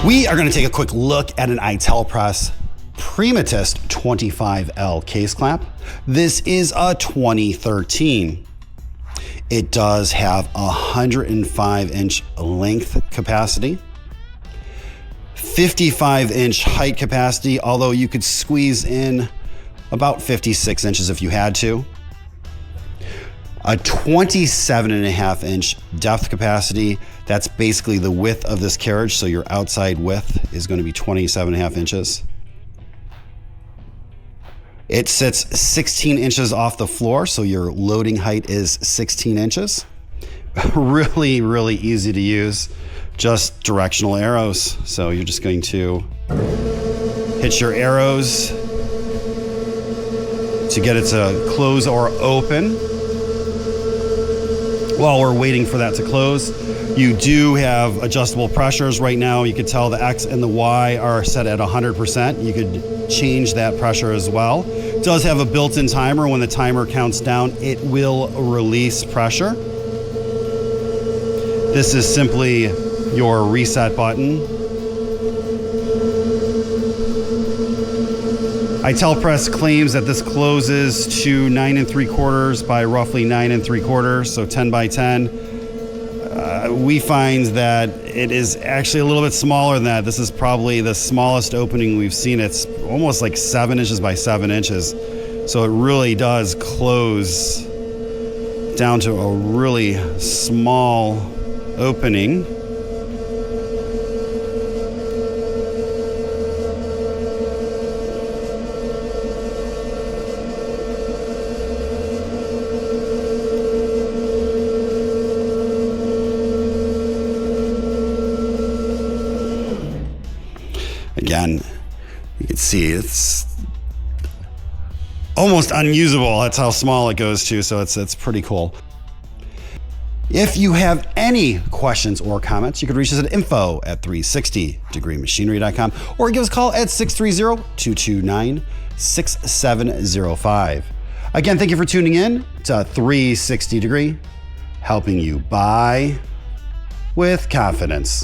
We are going to take a quick look at an Italpresse Primatist 25L case clamp. This is a 2013. It does have 105-inch length capacity, 55-inch height capacity, although you could squeeze in about 56 inches if you had to. A 27.5-inch depth capacity. That's basically the width of this carriage, so your outside width is going to be 27.5 inches. It sits 16 inches off the floor, so your loading height is 16 inches. Really, really easy to use. Just directional arrows. So you're just going to hit your arrows to get it to close or open. While we're waiting for that to close, you do have adjustable pressures right now. You can tell the X and the Y are set at 100%. You could change that pressure as well. It does have a built-in timer. When the timer counts down, it will release pressure. This is simply your reset button. Italpresse claims that this closes to 9 3/4 by roughly 9 3/4, so 10 by 10. We find that it is actually a little bit smaller than that. This is probably the smallest opening we've seen. It's almost like 7 inches by 7 inches. So it really does close down to a really small opening. Again, you can see it's almost unusable. That's how small it goes to, so it's pretty cool. If you have any questions or comments, you can reach us at info@360degreemachinery.com or give us a call at 630-229-6705. Again, thank you for tuning in to 360 Degree, helping you buy with confidence.